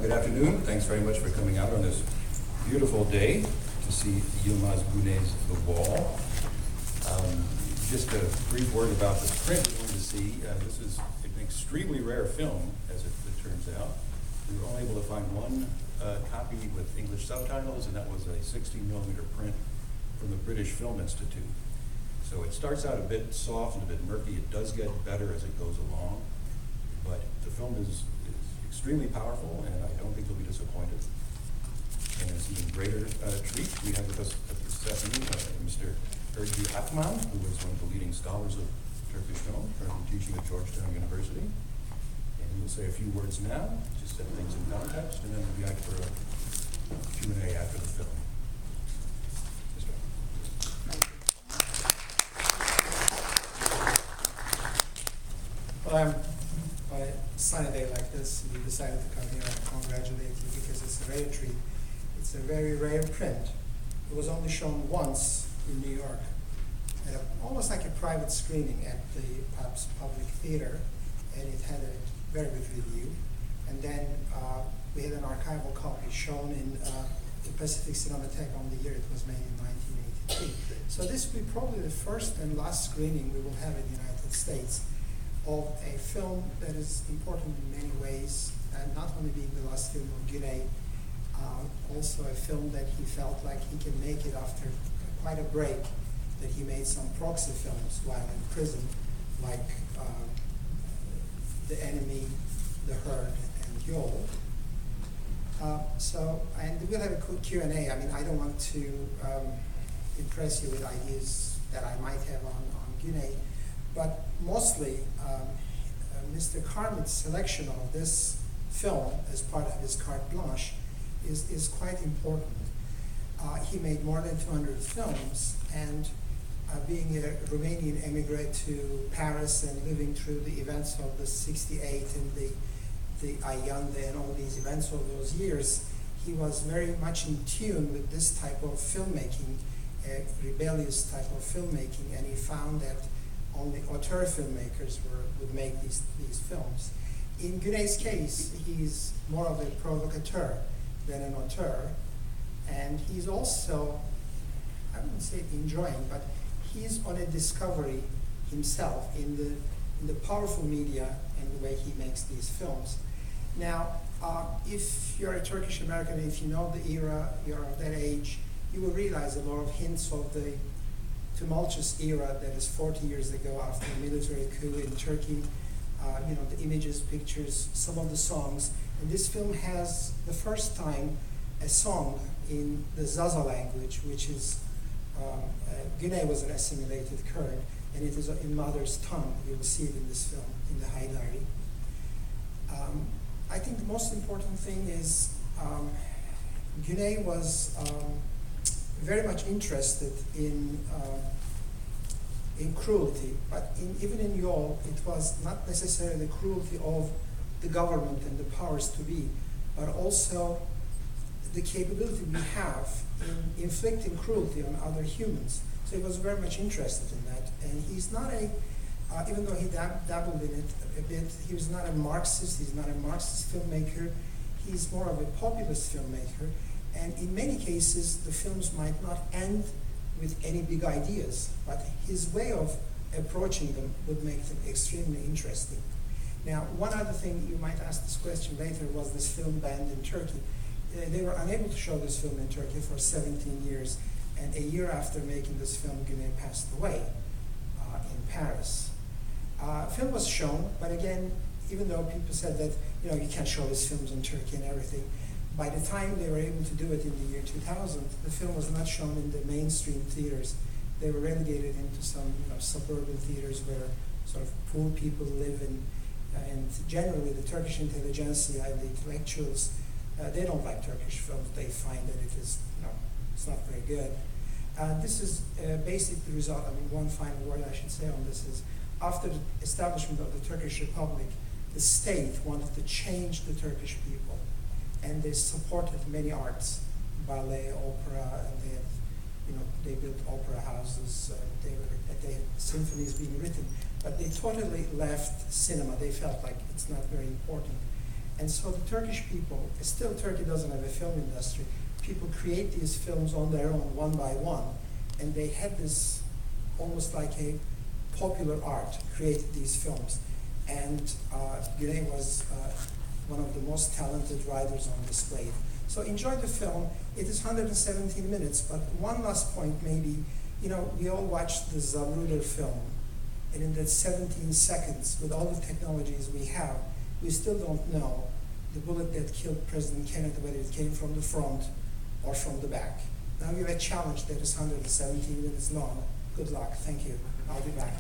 Good afternoon. Thanks very much for coming out on this beautiful day to see Yilmaz Güney's The Wall. Just a brief word about the print we're going to see. This is an extremely rare film, as it turns out. We were only able to find one copy with English subtitles, and that was a 16mm print from the British Film Institute. So it starts out a bit soft and a bit murky. It does get better as it goes along, but the film is extremely powerful, and I don't think you'll be disappointed. And as an even greater treat, we have with us this afternoon Mr. Erju Ackman, who is one of the leading scholars of Turkish film, currently teaching at Georgetown University. And he will say a few words now, just set things in context, and then we'll be back for a Q&A after the film. Mr. Well, on a sunny day like this, we decided to come here and congratulate you because it's a rare treat. It's a very rare print. It was only shown once in New York, at almost like a private screening at the Pabst Public Theater, and it had a very good review. And then we had an archival copy shown in the Pacific Cinematheque on the year it was made in 1983. So this will be probably the first and last screening we will have in the United States of a film that is important in many ways, and not only being the last film of Güney, also a film that he felt like he can make it after quite a break, that he made some proxy films while in prison, like The Enemy, The Herd, and Yol. And we'll have a quick Q&A. I mean, I don't want to impress you with ideas that I might have on Güney, but mostly Mr. Karmit's selection of this film as part of his carte blanche is quite important. He made more than 200 films, and being a Romanian immigrant to Paris and living through the events of the '68 and the Ayanda and all these events of those years, he was very much in tune with this type of filmmaking, a rebellious type of filmmaking, and he found that only auteur filmmakers would make these films. In Güney's case, he's more of a provocateur than an auteur, and he's also, I wouldn't say enjoying, but he's on a discovery himself in the powerful media and the way he makes these films. Now, if you're a Turkish American, if you know the era, you're of that age, you will realize a lot of hints of the tumultuous era that is 40 years ago after the military coup in Turkey. The images, pictures, some of the songs. And this film has, the first time, a song in the Zaza language, which is, Güney was an assimilated Kurd, and it is in mother's tongue. You will see it in this film, in the Haydari. I think the most important thing is Güney was very much interested in cruelty, but even in Yol, it was not necessarily the cruelty of the government and the powers to be, but also the capability we have in inflicting cruelty on other humans. So he was very much interested in that, and he's not even though he dabbled in it a bit, he was not a Marxist, he's not a Marxist filmmaker, he's more of a populist filmmaker, and in many cases, the films might not end with any big ideas, but his way of approaching them would make them extremely interesting. Now, one other thing, you might ask this question later, was this film banned in Turkey? They were unable to show this film in Turkey for 17 years, and a year after making this film, Güney passed away in Paris. Film was shown, but again, even though people said that you can't show his films in Turkey and everything, by the time they were able to do it in the year 2000, the film was not shown in the mainstream theaters. They were relegated into some suburban theaters where sort of poor people live in, and generally the Turkish intelligentsia and the intellectuals, they don't like Turkish films. They find that it is, it's not very good. This is basically the result. I mean, one final word I should say on this is, after the establishment of the Turkish Republic, the state wanted to change the Turkish people, and they supported many arts, ballet, opera, and they built opera houses. They had symphonies being written, but they totally left cinema. They felt like it's not very important, And so the Turkish people, still Turkey doesn't have a film industry, people create these films on their own, one by one, and they had this almost like a popular art, created these films. And Güney was one of the most talented writers on this wave. So enjoy the film. It is 117 minutes, but one last point maybe, you know, we all watched the Zapruder film, and in that 17 seconds, with all the technologies we have, we still don't know the bullet that killed President Kennedy, whether it came from the front or from the back. Now we have a challenge that is 117 minutes long. Good luck. Thank you. I'll be back.